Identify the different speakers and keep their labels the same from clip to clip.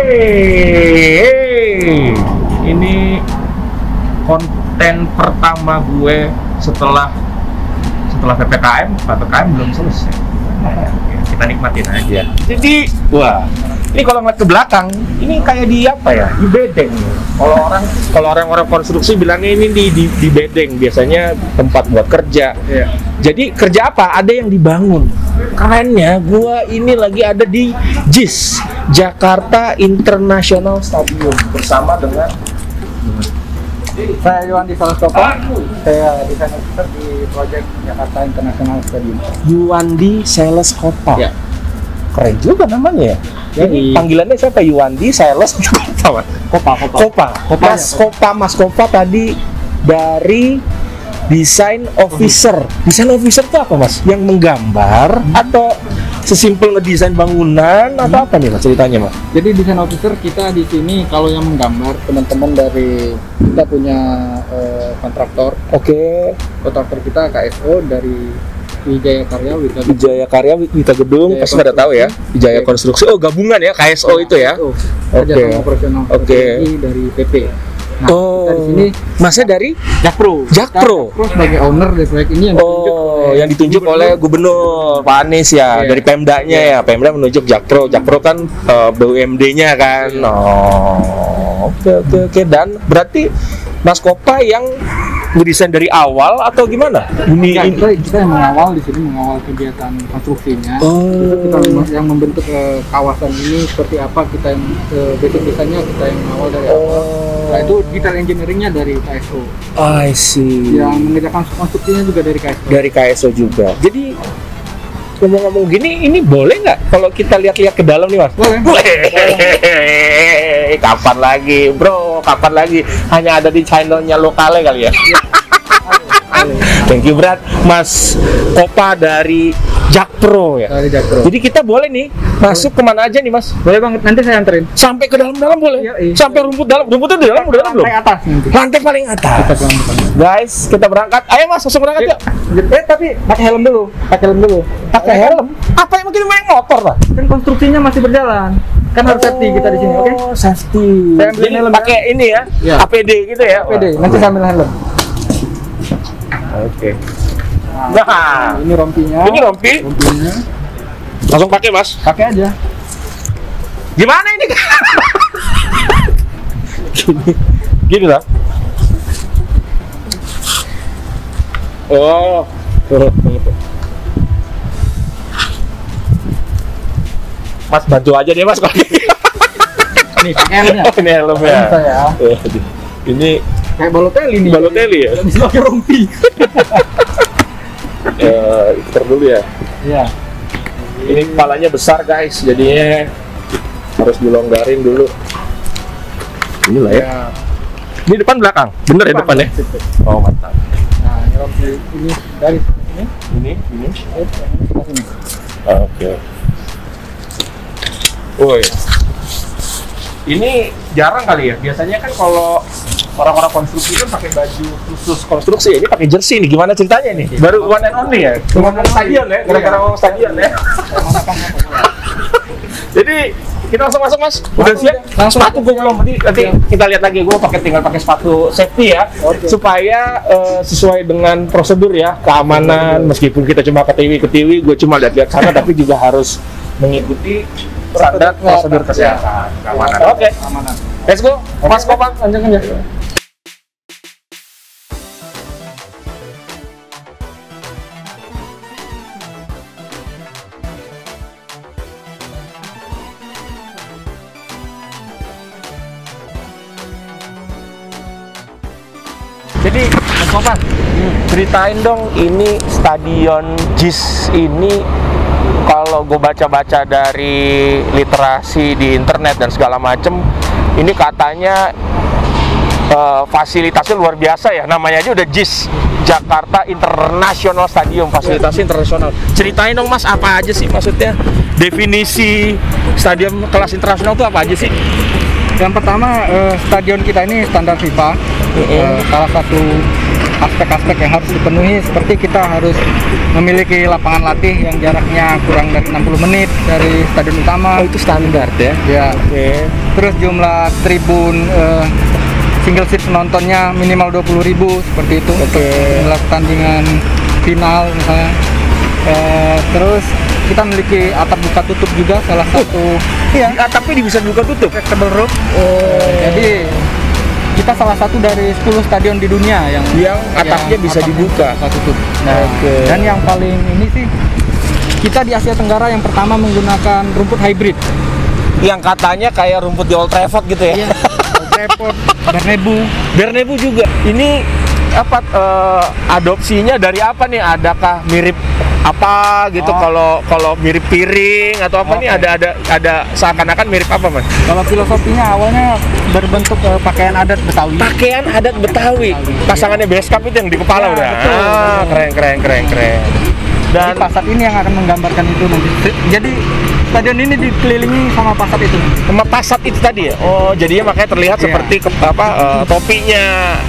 Speaker 1: Hey, ini konten pertama gue setelah PPKM belum selesai. Kita nikmatin aja. Jadi, wah, ini kalau ngeliat ke belakang, ini kayak di apa ya? Di bedeng. Kalau orang konstruksi bilangnya ini di bedeng, biasanya tempat buat kerja. Yeah. Jadi kerja apa? Ada yang dibangun. Kerennya, gua ini lagi ada di JIS, Jakarta International Stadium, bersama dengan
Speaker 2: saya Yuwandi Saleskopa, saya desain officer di proyek Jakarta International Stadium.
Speaker 1: Yuwandi Saleskopa.
Speaker 2: Ya.
Speaker 1: Keren juga namanya ya. Jadi panggilannya siapa? Yuwandi Saleskopa. Mas Kopa tadi dari desain officer. Desain officer itu apa, Mas? Yang menggambar atau sesimpel ngedesain bangunan atau apa nih, Mas, ceritanya, Mas?
Speaker 2: Jadi desain officer kita di sini kalau yang menggambar teman-teman dari kita punya kontraktor.
Speaker 1: Oke.
Speaker 2: Kontraktor kita KSO dari Wijaya Karya
Speaker 1: Wita Gedung, pasti pada tahu ya. Wijaya Konstruksi. Oh, gabungan ya KSO itu ya.
Speaker 2: Oke. Operasional.
Speaker 1: Oke.
Speaker 2: Dari PP. Nah, kita di sini
Speaker 1: masnya dari
Speaker 2: Jakpro sebagai owner dari proyek ini
Speaker 1: yang ditunjuk oleh Gubernur Pak Anies ya, dari Pemdanya ya. Pemda menunjuk Jakpro kan BUMD-nya kan. Oke. Dan berarti Mas Kopa yang mendesain dari awal atau gimana?
Speaker 2: Kita yang mengawal di sini, mengawal kegiatan konstruksinya. Kita yang membentuk kawasan ini seperti apa, kita yang basic desainnya kita yang mengawal dari awal. Nah, itu detail engineeringnya dari KSO.
Speaker 1: I see.
Speaker 2: Yang mengerjakan konstruksinya juga dari KSO.
Speaker 1: Dari KSO juga. Jadi ngomong-ngomong gini, ini boleh nggak kalau kita lihat-lihat ke dalam nih, Mas? Boleh. Kapan lagi, bro? Kapan lagi? Hanya ada di channelnya Lokale kali ya? Thank you, berat, Mas Kopa dari Jakpro ya.
Speaker 2: Dari Jakpro.
Speaker 1: Jadi kita boleh nih masuk kemana aja nih, Mas?
Speaker 2: Boleh banget, nanti saya anterin.
Speaker 1: Sampai ke dalam boleh?
Speaker 2: Iya.
Speaker 1: Sampai rumput dalam udah dalam belum?
Speaker 2: Lantai atas nanti.
Speaker 1: Lantai paling atas. Guys, kita berangkat. Ayo, Mas, langsung berangkat yuk.
Speaker 2: Tapi pakai helm dulu.
Speaker 1: Pakai helm? Apa yang mungkin main motor lah?
Speaker 2: Kan konstruksinya masih berjalan. Kan harus safety kita di sini, oke?
Speaker 1: Safety.
Speaker 2: Jadi
Speaker 1: pakai ini ya, APD gitu ya.
Speaker 2: APD. Nanti sambil helm.
Speaker 1: Oke. Nah,
Speaker 2: ini rompinya. Rompinya.
Speaker 1: Langsung pakai, Mas.
Speaker 2: Pakai aja.
Speaker 1: Gimana ini? Gini lah. Oh. Mas, bantu aja deh, Mas.
Speaker 2: Nih, pakai helmnya.
Speaker 1: Oh, ini helmnya.
Speaker 2: Ya.
Speaker 1: Ini
Speaker 2: kayak Balotelli nih.
Speaker 1: Balotelli ya?
Speaker 2: Bisa pakai rompi.
Speaker 1: Putar dulu ya.
Speaker 2: Iya.
Speaker 1: Ini kepalanya besar, guys. Jadinya harus dilonggarin dulu. Inilah ya. Ini depan belakang. Bener ya depannya? Oh, mantap.
Speaker 2: Nah, ini rompi ini dari sini.
Speaker 1: Ini.
Speaker 2: Sini.
Speaker 1: Oke. Woi. Ini jarang kali ya. Biasanya kan kalau orang-orang konstruksi kan pakai baju khusus konstruksi, ini pakai jersey nih. Gimana ceritanya nih? Baru one and only ya? Ngomong stadion ya? Gara-gara ngomong stadion ya? Jadi kita langsung masuk, Mas. Udah siap? Langsung sepatu gue belum. Nanti kita lihat lagi. Gue tinggal pakai sepatu safety ya, supaya sesuai dengan prosedur ya, keamanan. Meskipun kita cuma ketiwi, gue cuma lihat-lihat sana, tapi juga harus mengikuti standar prosedur kesehatan, keamanan. Oke. Let's go, Mas Kopa, lanjut aja. Jadi, Mas Kopa, ceritain dong, ini stadion JIS ini kalau gue baca-baca dari literasi di internet dan segala macem, ini katanya fasilitasnya luar biasa ya, namanya aja udah JIS, Jakarta International Stadium, fasilitasnya internasional. Ceritain dong, Mas, apa aja sih maksudnya? Definisi stadion kelas internasional itu apa aja sih?
Speaker 2: Yang pertama, stadion kita ini standar FIFA, salah satu aspek-aspek yang harus dipenuhi, seperti kita harus memiliki lapangan latih yang jaraknya kurang dari 60 menit dari stadion utama.
Speaker 3: Oh, itu standar ya?
Speaker 2: Ya.
Speaker 3: Oke.
Speaker 2: Terus jumlah tribun single seat penontonnya minimal 20.000 seperti itu.
Speaker 3: Oke.
Speaker 2: Jumlah pertandingan final misalnya. Terus kita memiliki atap buka tutup juga, salah satu.
Speaker 3: Iya. Atapnya bisa buka tutup.
Speaker 2: Flexible roof.
Speaker 3: Oh.
Speaker 2: Jadi kita salah satu dari 10 stadion di dunia yang
Speaker 3: atapnya bisa
Speaker 2: atapnya
Speaker 3: dibuka.
Speaker 2: buka tutup. Nah,
Speaker 3: Oke.
Speaker 2: dan yang paling ini sih, kita di Asia Tenggara yang pertama menggunakan rumput hybrid.
Speaker 3: Yang katanya kayak rumput di Old Trafford gitu ya?
Speaker 2: Iya. Old Trafford,
Speaker 3: Bernabeu juga. Ini apa adopsinya dari apa nih? Adakah mirip apa gitu? Kalau mirip piring atau apa nih? Ada seakan-akan mirip apa, Mas?
Speaker 2: Kalau filosofinya awalnya berbentuk pakaian adat Betawi.
Speaker 3: Pakaian adat Betawi. Pasangannya Beskap itu yang di kepala
Speaker 2: Ya,
Speaker 3: udah.
Speaker 2: betul.
Speaker 3: Keren.
Speaker 2: Dan
Speaker 3: Dan
Speaker 2: pasar ini yang akan menggambarkan itu nanti. Jadi stadion ini dikelilingi sama pasar itu.
Speaker 3: sama pasat itu tadi ya. Oh, jadinya makanya terlihat
Speaker 2: Iya.
Speaker 3: seperti topinya.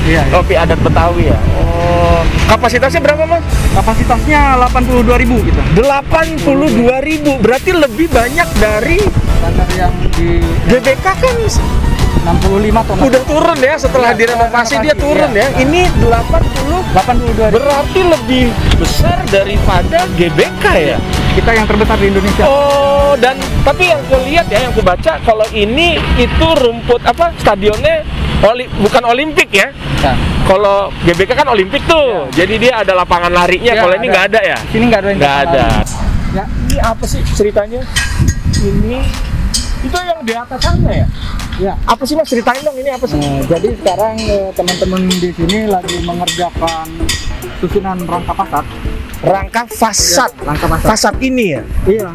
Speaker 2: Iya.
Speaker 3: Topi adat Betawi ya. Oh, kapasitasnya berapa, Mas?
Speaker 2: Kapasitasnya 82.000 gitu.
Speaker 3: 82.000. Berarti lebih banyak dari
Speaker 2: Standar yang di
Speaker 3: GBK kan
Speaker 2: 65 ton.
Speaker 3: udah turun ya setelah
Speaker 2: Iya,
Speaker 3: direnovasi
Speaker 2: setelah
Speaker 3: dia
Speaker 2: renovasi,
Speaker 3: turun
Speaker 2: iya.
Speaker 3: ya. Ini
Speaker 2: 82.000.
Speaker 3: berarti lebih besar daripada GBK ya.
Speaker 2: Kita yang terbesar di Indonesia.
Speaker 3: Oh, dan tapi yang gue lihat ya, yang gue baca kalau ini itu rumput apa stadionnya bukan Olimpik ya.
Speaker 2: Ya.
Speaker 3: Kalau GBK kan Olimpik tuh, jadi dia ada lapangan larinya.
Speaker 2: Ya,
Speaker 3: Kalau ini
Speaker 2: ada.
Speaker 3: nggak ada ya?
Speaker 2: Sini nggak ada yang
Speaker 3: Nggak ada.
Speaker 2: Ya.
Speaker 3: Ini apa sih ceritanya? Ini itu yang di atas sana ya?
Speaker 2: Ya.
Speaker 3: Apa sih, Mas, ceritain dong, ini apa sih?
Speaker 2: Jadi sekarang teman-teman di sini lagi mengerjakan susunan rangka fasad.
Speaker 3: Rangka fasad.
Speaker 2: Ya, rangka fasad.
Speaker 3: Fasad ini ya?
Speaker 2: Iya,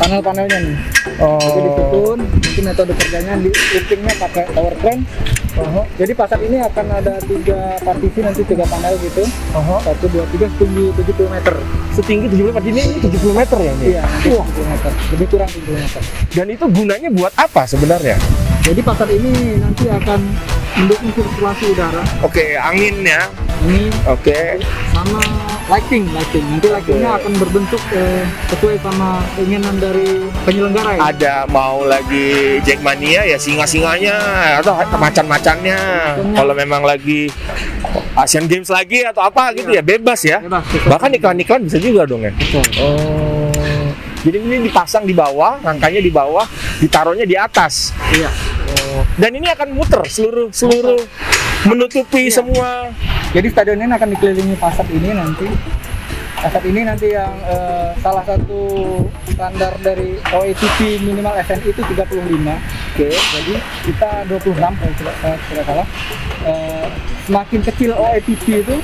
Speaker 2: panel-panelnya nih. Jadi disusun, nanti metode kerjanya di loopingnya pakai tower crane. Jadi fasad ini akan ada 3 partisi, nanti 3 panel gitu. 1, 2, 3 setinggi 70 meter.
Speaker 3: Setinggi 70 meter, ini 70 meter ya ini?
Speaker 2: Iya, nanti 70 meter. Lebih kurang 70 meter.
Speaker 3: Dan itu gunanya buat apa sebenarnya?
Speaker 2: Jadi fasad ini nanti akan mendukung sirkulasi udara.
Speaker 3: Oke, angin ya.
Speaker 2: Ini
Speaker 3: Oke.
Speaker 2: sama lighting. Nanti lightingnya akan berbentuk sesuai sama keinginan dari penyelenggara ya.
Speaker 3: Ada mau lagi Jackmania ya singa-singanya atau macan-macannya. Kalau memang lagi Asian Games lagi atau apa gitu ya bebas ya.
Speaker 2: Bebas.
Speaker 3: Bahkan iklan-iklan bisa juga dong ya.
Speaker 2: Betul.
Speaker 3: Oh. Jadi ini dipasang di bawah, rangkanya di bawah, ditaruhnya di atas.
Speaker 2: Iya.
Speaker 3: Oh. Dan ini akan muter seluruh menutupi
Speaker 2: Iya.
Speaker 3: semua.
Speaker 2: Jadi stadion ini akan dikelilingi fasad ini nanti. Fasad ini nanti yang salah satu standar dari OETP minimal SNI itu 35. Oke. Jadi kita 26 kalau tidak salah. Semakin kecil OETP itu,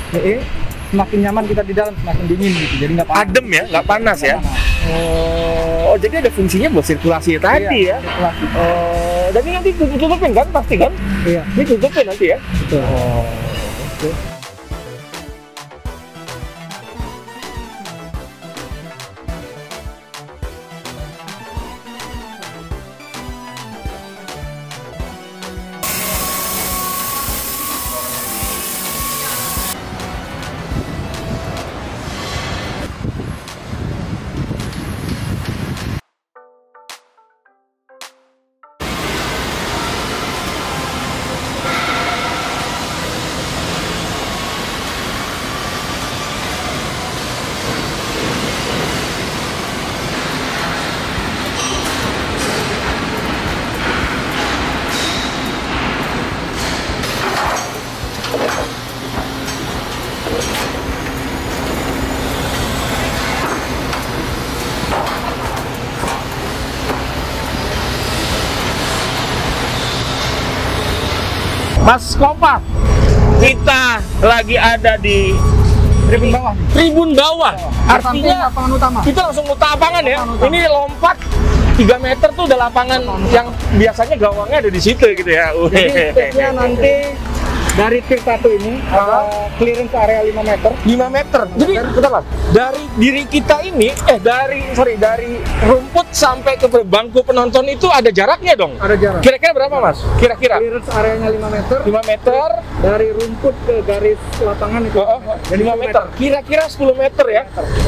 Speaker 2: semakin nyaman kita di dalam, semakin dingin gitu. Jadi nggak panas.
Speaker 3: Adem ya, nggak panas ya. Oh, jadi ada fungsinya buat sirkulasi tadi ya.
Speaker 2: Iya, sirkulasi.
Speaker 3: Oh, dan ini nanti tutupin kan pasti kan?
Speaker 2: Iya,
Speaker 3: Ini tutupin nanti ya.
Speaker 2: betul.
Speaker 3: Oke. Mas Kompak, kita lagi ada di
Speaker 2: Tribun bawah.
Speaker 3: tribun bawah.
Speaker 2: Samping
Speaker 3: Artinya
Speaker 2: lapangan utama.
Speaker 3: kita langsung lapangan ya.
Speaker 2: Lapangan utama.
Speaker 3: Ini lompat 3 meter tuh udah lapangan yang biasanya gawangnya ada di situ gitu ya.
Speaker 2: Jadi stepnya nanti Dari tier 1 ini ada clearance area 5 meter.
Speaker 3: 5 meter. Jadi bentar Mas, dari diri kita ini dari rumput sampai ke bangku penonton itu ada jaraknya dong.
Speaker 2: Ada jarak.
Speaker 3: Kira-kira berapa Mas? Kira-kira
Speaker 2: Clearance areanya 5 meter.
Speaker 3: 5 meter.
Speaker 2: Dari rumput ke garis lapangan itu.
Speaker 3: Jadi 5 meter. Kira-kira 10 meter ya.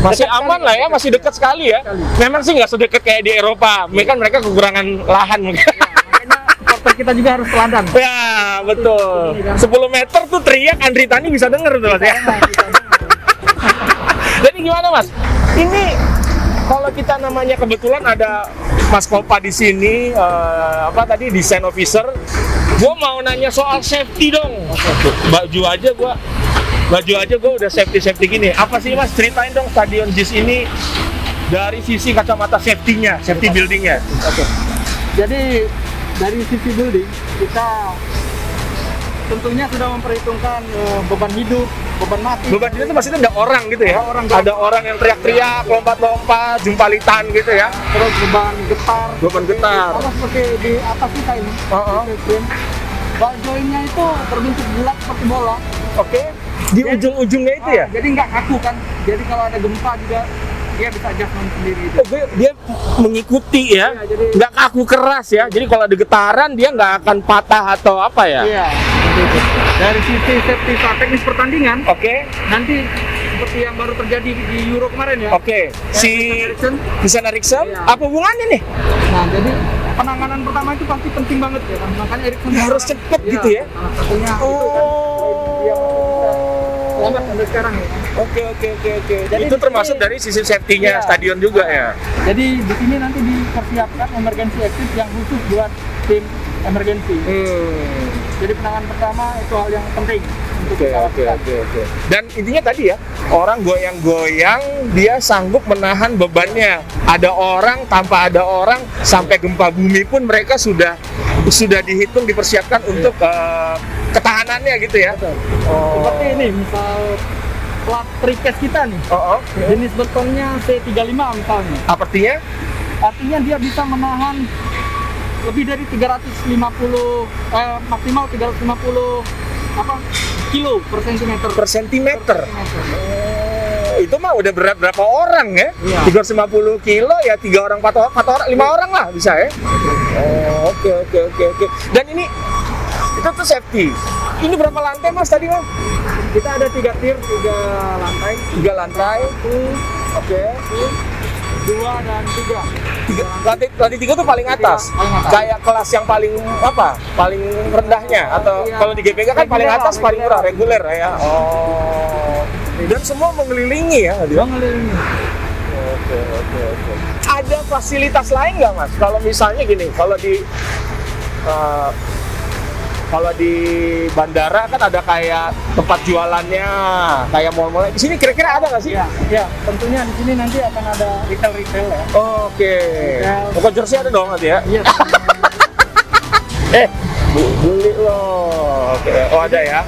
Speaker 3: Masih
Speaker 2: Dekat
Speaker 3: aman
Speaker 2: sekali,
Speaker 3: lah ya, masih dekat sekali ya. Memang sih nggak sedekat kayak di Eropa. Mereka kekurangan lahan mungkin.
Speaker 2: Makanya supporter kita juga harus teladan.
Speaker 3: Ya, betul. 10 meter tuh teriak Andri Tani bisa denger tuh Mas ya. Jadi gimana Mas? Ini kalau kita namanya kebetulan ada Mas Kopa di sini, design officer. Gua mau nanya soal safety dong. Baju aja gua udah safety gini. Apa sih Mas, ceritain dong Stadion JIS ini dari sisi kacamata safety-nya, safety building-nya.
Speaker 2: Oke. Jadi dari sisi building kita tentunya sudah memperhitungkan beban hidup, beban mati.
Speaker 3: Beban itu maksudnya ada orang gitu ya?
Speaker 2: Ada
Speaker 3: orang yang teriak-teriak, lompat-lompat, jumpalitan gitu ya?
Speaker 2: Terus beban getar. Sama seperti di atas kita ini. Ball joinnya itu berbentuk bulat seperti bola.
Speaker 3: Oke. Di ujung-ujungnya itu ya?
Speaker 2: Jadi nggak kaku kan. Jadi kalau ada gempa juga dia bisa adjustment sendiri.
Speaker 3: Oh, dia mengikuti ya?
Speaker 2: Iya, jadi
Speaker 3: nggak kaku keras ya? Jadi kalau ada getaran dia nggak akan patah atau apa ya?
Speaker 2: Iya. Dari sisi safety teknis pertandingan, nanti seperti yang baru terjadi di Euro kemarin ya.
Speaker 3: Si Christian Eriksen,
Speaker 2: Iya.
Speaker 3: apa hubungannya nih?
Speaker 2: Nah, jadi penanganan pertama itu pasti penting banget ya kan. Makanya Eriksen
Speaker 3: Harus cepet gitu ya?
Speaker 2: Salah satunya itu kan. Dia selamat sampai sekarang ya.
Speaker 3: Oke.
Speaker 2: Jadi
Speaker 3: Itu
Speaker 2: di
Speaker 3: termasuk
Speaker 2: sini-
Speaker 3: dari sisi safety-nya
Speaker 2: Iya.
Speaker 3: stadion juga ya?
Speaker 2: Jadi di sini nanti dipersiapkan emergency exit yang khusus buat tim emergency. Jadi penanganan pertama itu hal yang penting untuk kita lakukan.
Speaker 3: Oke. Dan intinya tadi ya, orang goyang-goyang dia sanggup menahan bebannya. Ada orang, tanpa ada orang, sampai gempa bumi pun mereka sudah dihitung, dipersiapkan untuk ketahanannya gitu ya.
Speaker 2: Betul. Seperti ini, misal plat precast kita nih, jenis betonnya C35 misalnya. Artinya dia bisa menahan lebih dari 350 maksimal 350 kilo per sentimeter.
Speaker 3: Per sentimeter. Itu mah udah berat berapa orang ya?
Speaker 2: Iya.
Speaker 3: 350 kilo ya 3 orang, 4 orang, 5 orang lah bisa ya? Oke. Dan ini itu tuh safety. Ini berapa lantai Mas tadi Mas?
Speaker 2: Kita ada 3 tier, 3 lantai.
Speaker 3: 3 lantai.
Speaker 2: 2 dan 3.
Speaker 3: Lantai 3 tuh paling atas.
Speaker 2: Paling atas.
Speaker 3: Kayak kelas yang paling paling rendahnya atau
Speaker 2: Iya.
Speaker 3: kalau di GBK kan paling
Speaker 2: Reguler
Speaker 3: atas
Speaker 2: lah,
Speaker 3: paling murah,
Speaker 2: reguler.
Speaker 3: reguler ya. Dan semua mengelilingi ya dia.
Speaker 2: Ngelilingi.
Speaker 3: Oke. Ada fasilitas lain nggak Mas? Kalau misalnya gini, kalau di bandara kan ada kayak tempat jualannya, kayak mall-mall. Di sini kira-kira ada nggak sih?
Speaker 2: Ya, tentunya di sini nanti akan ada retail ya.
Speaker 3: Oke. Bukan jersey ada dong nanti ya?
Speaker 2: Iya.
Speaker 3: Beli loh. Oke. Oh ada ya?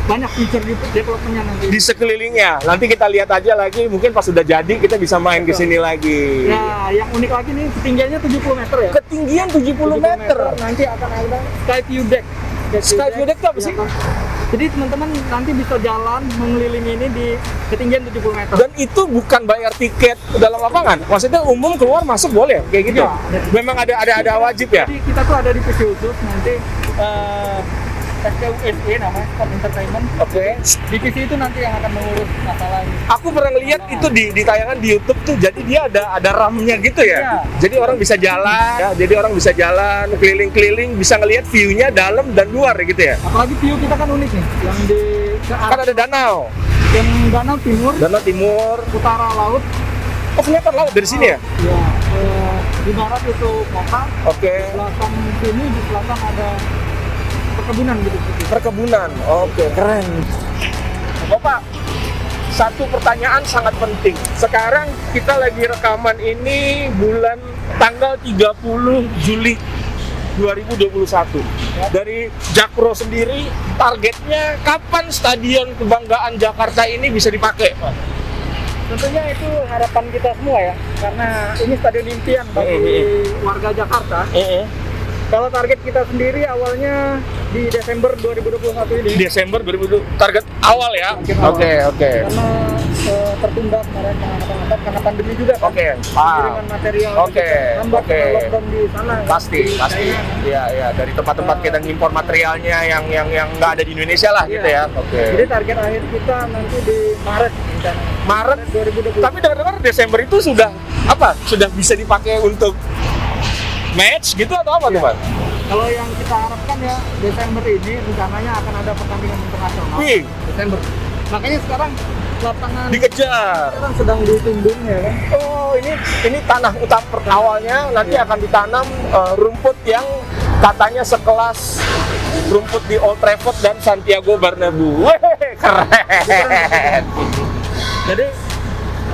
Speaker 2: Banyak feature di development-nya nanti.
Speaker 3: Di sekelilingnya. Nanti kita lihat aja lagi. Mungkin pas sudah jadi kita bisa main ke sini lagi.
Speaker 2: Nah, yang unik lagi nih ketinggiannya 70 meter ya.
Speaker 3: Ketinggian 70 meter.
Speaker 2: Nanti akan ada sky view deck.
Speaker 3: Sky view deck itu apa sih?
Speaker 2: Jadi teman-teman nanti bisa jalan mengelilingi ini di ketinggian 70 meter.
Speaker 3: Dan itu bukan bayar tiket dalam lapangan. Maksudnya umum keluar masuk boleh kayak gitu.
Speaker 2: Iya.
Speaker 3: Memang ada wajib ya.
Speaker 2: Jadi kita tuh ada divisi khusus nanti SKUSE namanya, Sport Entertainment. Divisi itu nanti yang akan mengurus masalah ini.
Speaker 3: Aku pernah lihat itu di tayangan di YouTube tuh. Jadi dia ada ramnya gitu ya.
Speaker 2: Iya.
Speaker 3: Jadi orang bisa jalan. Ya, jadi orang bisa jalan keliling-keliling, bisa ngelihat view-nya dalam dan luar gitu ya.
Speaker 2: Apalagi view kita kan unik nih, yang di
Speaker 3: Kan ada danau.
Speaker 2: yang danau timur,
Speaker 3: Danau timur.
Speaker 2: utara laut.
Speaker 3: Oh kelihatan laut dari sini ya?
Speaker 2: Ya, di barat itu kota.
Speaker 3: Oke.
Speaker 2: Di belakang sini, di belakang ada perkebunan gitu.
Speaker 3: Perkebunan. Oke, keren. Bapak, satu pertanyaan sangat penting. Sekarang kita lagi rekaman ini tanggal 30 Juli 2021. Dari Jakpro sendiri, targetnya kapan Stadion Kebanggaan Jakarta ini bisa dipakai?
Speaker 2: Tentunya itu harapan kita semua ya, karena ini stadion impian bagi warga Jakarta. Kalau target kita sendiri awalnya di Desember 2021 ini.
Speaker 3: Desember 2020 target awal ya. Oke.
Speaker 2: Karena tertunda kemarin karena pandemi juga kan.
Speaker 3: Oke.
Speaker 2: Pengiriman material lambat karena lockdown di sana.
Speaker 3: Pasti. Iya, dari tempat-tempat kita ngimpor materialnya yang nggak ada di Indonesia lah gitu ya. Oke.
Speaker 2: Jadi target akhir kita nanti di Maret rencana.
Speaker 3: Maret
Speaker 2: 2020.
Speaker 3: Tapi dengar-dengar Desember itu sudah sudah bisa dipakai untuk match gitu atau apa tuh, Mas?
Speaker 2: Kalau yang kita harapkan ya Desember ini rencananya akan ada pertandingan internasional.
Speaker 3: Wih.
Speaker 2: Desember. Makanya sekarang lapangan
Speaker 3: Dikejar.
Speaker 2: sekarang sedang ditimbun ya kan.
Speaker 3: Oh, ini tanah utama awalnya nanti akan ditanam rumput yang katanya sekelas rumput di Old Trafford dan Santiago Bernabeu. Weh, keren.
Speaker 2: Jadi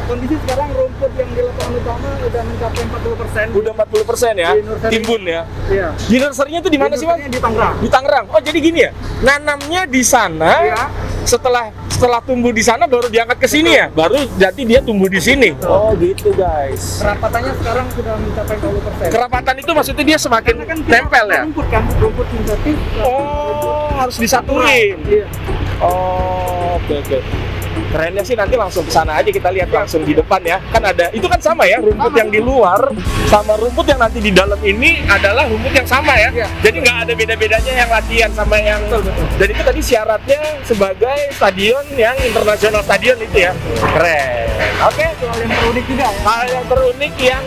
Speaker 2: kondisi sekarang rumput yang di lapangan utama udah mencapai 40%.
Speaker 3: Udah 40% ya,
Speaker 2: Di nursery.
Speaker 3: timbun ya.
Speaker 2: Iya.
Speaker 3: Di nursery-nya itu di mana sih, Bang?
Speaker 2: Di Tangerang.
Speaker 3: Di Tangerang. Oh, jadi gini ya. Nanamnya di sana.
Speaker 2: Iya.
Speaker 3: Setelah tumbuh di sana baru diangkat ke sini ya. Baru jadi dia tumbuh di sini. Oh, gitu, guys.
Speaker 2: Kerapatannya sekarang sudah mencapai 40%.
Speaker 3: Kerapatan itu maksudnya dia semakin
Speaker 2: Karena kan kita
Speaker 3: nempel ya.
Speaker 2: rumput kan, rumput sintetis.
Speaker 3: Oh, harus disatuin.
Speaker 2: Iya.
Speaker 3: Oh, oke. Kerennya sih nanti langsung ke sana aja kita lihat langsung di depan ya. Kan ada itu kan sama ya, rumput yang di luar sama rumput yang nanti di dalam ini adalah rumput yang sama ya.
Speaker 2: Iya.
Speaker 3: Jadi nggak ada beda-bedanya yang latihan sama yang dan itu tadi syaratnya sebagai stadion yang internasional stadion itu ya. Keren. Oke.
Speaker 2: Itu hal yang terunik juga ya.
Speaker 3: Hal yang terunik yang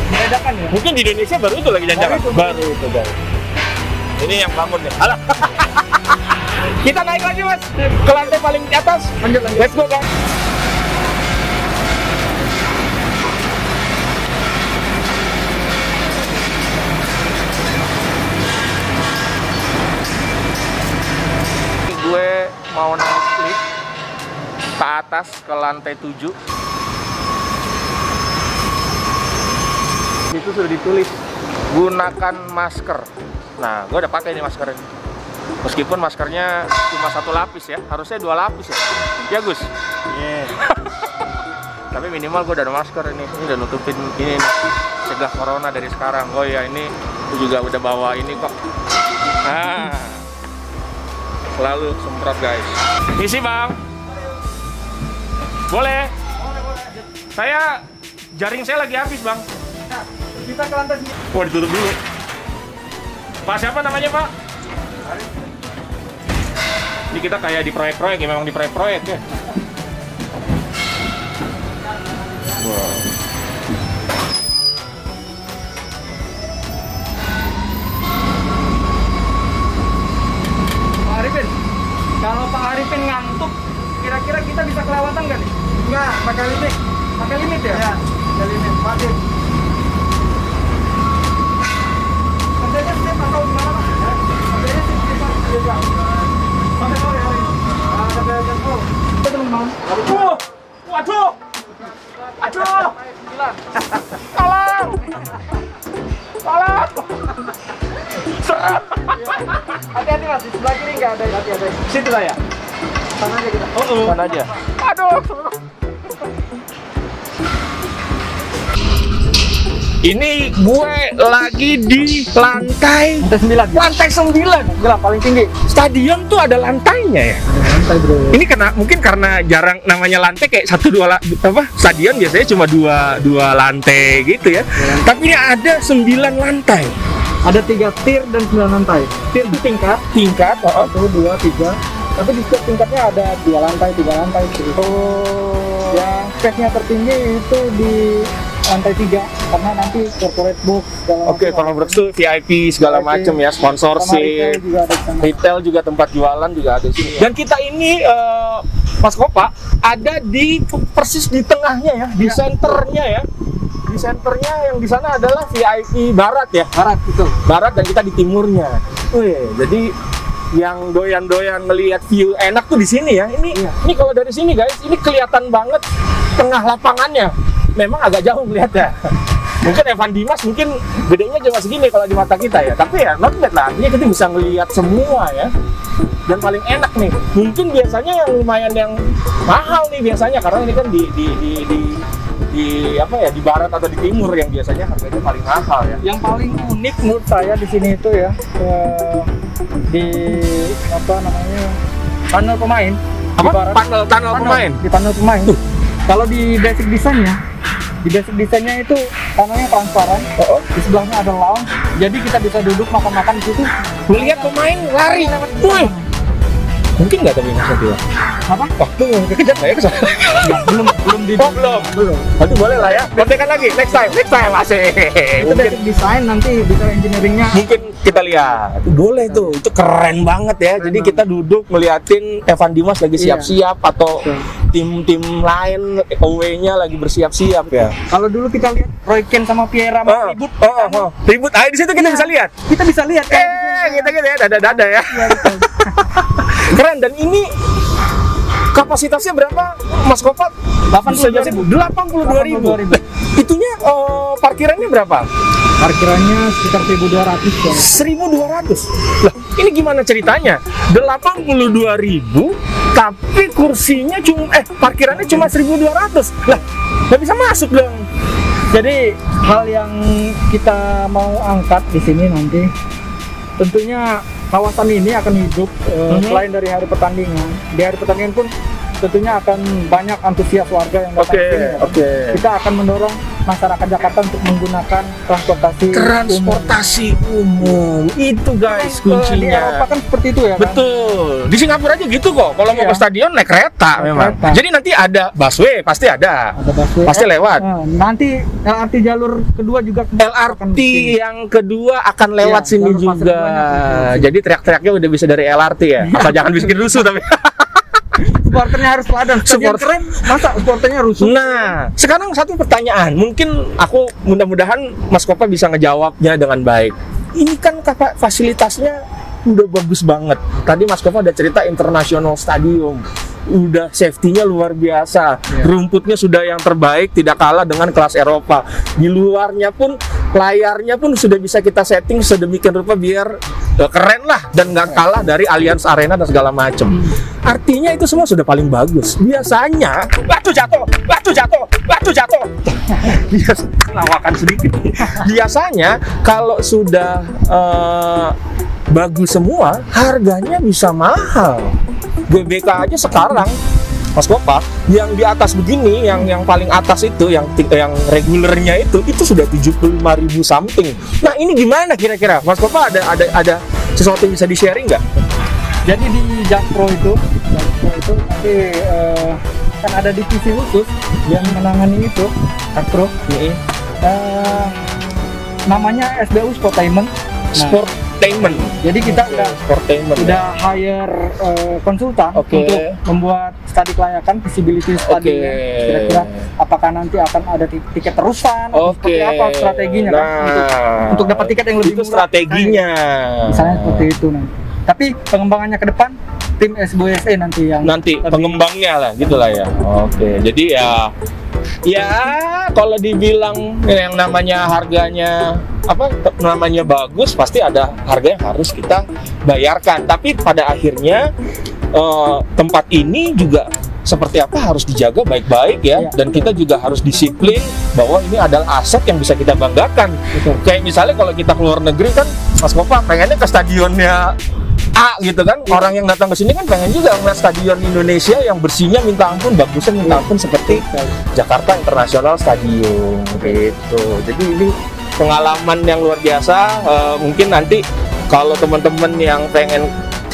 Speaker 2: Membedakan ya.
Speaker 3: mungkin di Indonesia baru itu lagi jangan baru itu guys. Ini yang bangun nih. Alah. Kita naik lagi, Mas, ke lantai paling di atas.
Speaker 2: Lanjut.
Speaker 3: Let's go, guys. Gue mau naik lift ke atas ke lantai 7. Itu sudah ditulis gunakan masker. Nah, gue udah pakai nih masker ini. Meskipun maskernya cuma 1 lapis ya, harusnya 2 lapis ya. Ya, Gus? Iya. Tapi minimal gue udah ada masker ini udah nutupin ini nih, cegah corona dari sekarang. Oh ya, ini gue juga udah bawa ini kok. Nah, selalu semprot guys. Isi, Bang. Boleh? Saya jaring saya lagi habis, Bang.
Speaker 2: Kita ke lantai sini.
Speaker 3: Wah, ditutup dulu. Pak, siapa namanya, Pak? Ini kita kayak di proyek-proyek ya, memang di proyek-proyek ya. Wow.
Speaker 2: Pak Arifin, kalau Pak Arifin ngantuk, kira-kira kita bisa kelewatan nggak nih? Nggak, pakai limit. Pakai limit ya? Iya, pakai limit. Wajib. Kerjanya sih atau gimana, Pak? Kerjanya sih di Pak. Sampai sore hari ini. Sampai jam 10. Kita belum bangun.
Speaker 3: Waduh! Aduh! Tolong! Tolong! Serem!
Speaker 2: Hati-hati Mas, di sebelah kiri nggak ada. Hati-hati.
Speaker 3: Situ saya.
Speaker 2: Sana aja kita.
Speaker 3: Mana aja? Aduh! Ini gue lagi di lantai
Speaker 2: Lantai 9.
Speaker 3: lantai 9.
Speaker 2: Gelap paling tinggi.
Speaker 3: Stadion tuh ada lantainya ya.
Speaker 2: Lantai, Bro.
Speaker 3: Ini mungkin karena jarang namanya lantai kayak 1-2 stadion biasanya cuma dua lantai gitu ya. Tapi ini ada 9 lantai.
Speaker 2: Ada 3 tier dan 9 lantai. Tier itu tingkat. 1, 2, 3. Tapi di setiap tingkatnya ada 2 lantai, 3 lantai.
Speaker 3: Oh.
Speaker 2: Yang speknya tertinggi itu di lantai 3 karena nanti corporate box segala
Speaker 3: Oke,
Speaker 2: macam.
Speaker 3: corporate tuh VIP segala
Speaker 2: VIP.
Speaker 3: macam ya,
Speaker 2: Sama retail
Speaker 3: sponsorship,
Speaker 2: juga ada di sana.
Speaker 3: retail juga tempat jualan juga ada di sini. Dan kita ini Mas Kopa ada di persis di tengahnya ya, di senternya ya. Di senternya yang di sana adalah VIP barat ya.
Speaker 2: Barat itu.
Speaker 3: Barat dan kita di timurnya. Wih, jadi yang doyan-doyan ngelihat view enak tuh di sini ya. Ini kalau dari sini guys, ini kelihatan banget tengah lapangannya. Memang agak jauh melihatnya. Mungkin Evan Dimas mungkin gedenya cuma segini kalau di mata kita ya. Tapi ya not bad lah. Artinya kita bisa ngelihat semua ya. Dan paling enak nih. Mungkin biasanya yang lumayan yang mahal nih biasanya karena ini kan di di apa ya, di barat atau di timur yang biasanya harganya paling mahal ya.
Speaker 2: Yang paling unik menurut saya di sini itu ya, di apa namanya, panel pemain.
Speaker 3: Apa?
Speaker 2: Di barat,
Speaker 3: Panel pemain.
Speaker 2: Di panel pemain. Kalau di basic desainnya itu panelnya transparan. Di sebelahnya ada lounge, jadi kita bisa duduk makan-makan di situ.
Speaker 3: Melihat pemain lari. Wih. Mungkin nggak tapi Mas Satya?
Speaker 2: Apa?
Speaker 3: Waktu kekejar nggak ya kesana?
Speaker 2: belum di
Speaker 3: belum. Nanti boleh lah ya. Kontekan lagi. Next time asik.
Speaker 2: Itu basic design, nanti detail engineeringnya.
Speaker 3: Mungkin kita lihat. Boleh tuh. Itu keren banget ya. Jadi kita duduk ngeliatin Evan Dimas lagi siap-siap atau tim-tim lain away-nya lagi bersiap-siap ya.
Speaker 2: Kalau dulu kita lihat Roy Keane sama Vieira ribut.
Speaker 3: Ribut. Ayo di situ kita bisa lihat.
Speaker 2: Kita bisa lihat kan.
Speaker 3: Kita ya dada-dada ya. Keren, dan ini kapasitasnya berapa Mas Kopat?
Speaker 2: 82.000.
Speaker 3: 82.000. Itunya parkirannya berapa?
Speaker 2: Parkirannya sekitar 1.200 ya.
Speaker 3: 1.200. Lah, ini gimana ceritanya? 82.000 tapi kursinya cuma parkirannya cuma 1.200. Lah, nggak bisa masuk dong.
Speaker 2: Jadi hal yang kita mau angkat di sini nanti, tentunya kawasan ini akan hidup selain dari hari pertandingan. Di hari pertandingan pun tentunya akan banyak antusias warga yang datang ke sini. Kita akan mendorong masyarakat Jakarta untuk menggunakan transportasi
Speaker 3: umum. Itu guys
Speaker 2: Di
Speaker 3: kuncinya.
Speaker 2: Eropa kan seperti itu ya kan?
Speaker 3: Betul. Di Singapura aja gitu kok. Kalau mau ke stadion naik kereta memang. Jadi nanti ada busway, pasti ada.
Speaker 2: Ada busway.
Speaker 3: Pasti lewat.
Speaker 2: Nanti LRT jalur kedua juga
Speaker 3: LRT yang kedua akan lewat sini juga. Jadi teriak-teriaknya udah bisa dari LRT ya. Asal jangan bikin rusuh tapi.
Speaker 2: Supporternya harus padan. Keren, masa supporternya rusuh?
Speaker 3: Nah, sekarang satu pertanyaan. Mungkin aku mudah-mudahan Mas Kopa bisa ngejawabnya dengan baik. Ini kan fasilitasnya udah bagus banget. Tadi Mas Kopa ada cerita International Stadium. Udah safety-nya luar biasa. Rumputnya sudah yang terbaik, tidak kalah dengan kelas Eropa. Di luarnya pun, layarnya pun sudah bisa kita setting sedemikian rupa biar keren lah dan nggak kalah dari Allianz Arena dan segala macem. Artinya itu semua sudah paling bagus. Biasanya batu jatuh. Lawakan sedikit. Biasanya kalau sudah bagus semua, harganya bisa mahal. GBK aja sekarang Mas Kopa yang di atas begini, yang paling atas itu, yang regulernya itu sudah 75.000 something. Nah ini gimana kira-kira Mas Kopa ada sesuatu yang bisa di sharing nggak?
Speaker 2: Jadi di Jakpro itu nanti kan ada divisi khusus yang menangani itu Jakpro. Namanya SBU Sportainment.
Speaker 3: Sportainment.
Speaker 2: Jadi kita udah hire konsultan untuk membuat studi kelayakan, visibility study. Kira-kira apakah nanti akan ada tiket terusan atau seperti apa strateginya kan untuk dapat tiket yang lebih murah.
Speaker 3: Strateginya.
Speaker 2: Misalnya seperti itu nanti. Tapi pengembangannya ke depan tim SBSE nanti yang
Speaker 3: pengembangnya lah gitulah ya. Jadi ya kalau dibilang yang namanya harganya namanya bagus, pasti ada harga yang harus kita bayarkan. Tapi pada akhirnya tempat ini juga seperti apa harus dijaga baik-baik ya. Dan kita juga harus disiplin bahwa ini adalah aset yang bisa kita banggakan. Kayak misalnya kalau kita keluar negeri kan Mas Kopa pengennya ke stadionnya A gitu kan. Orang yang datang ke sini kan pengen juga ngeliat stadion Indonesia yang bersihnya minta ampun, bagusnya minta ampun seperti Jakarta International Stadium gitu. Jadi ini pengalaman yang luar biasa. Mungkin nanti kalau teman-teman yang pengen,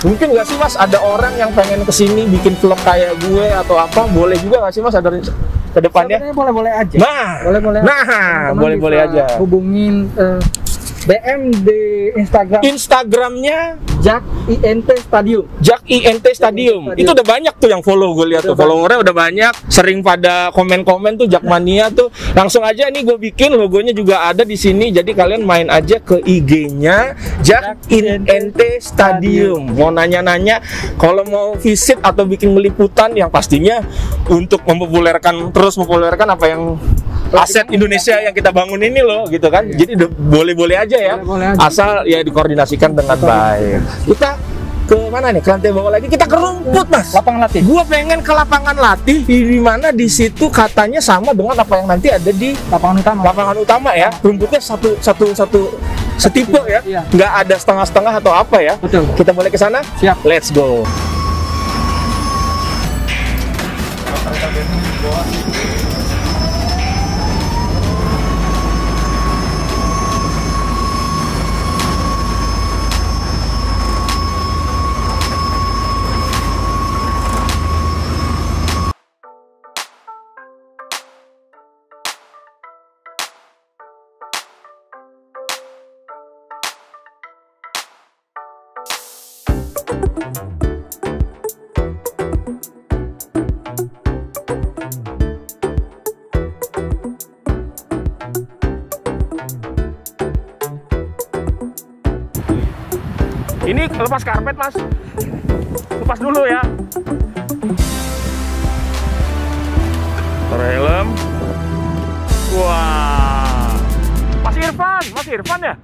Speaker 3: mungkin nggak sih Mas ada orang yang pengen kesini bikin vlog kayak gue atau apa, boleh juga nggak sih Mas ada ke depannya?
Speaker 2: Boleh-boleh aja.
Speaker 3: Boleh-boleh aja.
Speaker 2: Hubungin BM di
Speaker 3: Instagramnya
Speaker 2: Jak INT Stadium.
Speaker 3: Jak INT Stadium. Itu udah banyak tuh yang follow, gue lihat tuh followernya udah banyak. Sering pada komen-komen tuh Jakmania tuh. Langsung aja nih gue bikin logonya juga ada di sini. Jadi kalian main aja ke IG-nya Jak INT Stadium. Mau nanya-nanya, kalau mau visit atau bikin meliputan yang pastinya untuk mempopulerkan apa yang aset Indonesia yang kita bangun ini loh gitu kan. Jadi boleh-boleh aja ya. Asal ya dikoordinasikan dengan baik. Kita ke mana nih? Ke lantai bawah lagi. Kita ke rumput, Mas.
Speaker 2: Lapangan latih.
Speaker 3: Gua pengen ke lapangan latih di mana di situ katanya sama dengan apa yang nanti ada di
Speaker 2: Lapangan utama.
Speaker 3: lapangan utama ya. Rumputnya satu setipe ya.
Speaker 2: Iya.
Speaker 3: Nggak ada setengah-setengah atau apa ya.
Speaker 2: Betul.
Speaker 3: Kita boleh ke sana?
Speaker 2: Siap.
Speaker 3: Let's go. Ini lepas karpet, Mas. Lepas dulu ya. Taruh helm. Wah. Mas Irfan ya?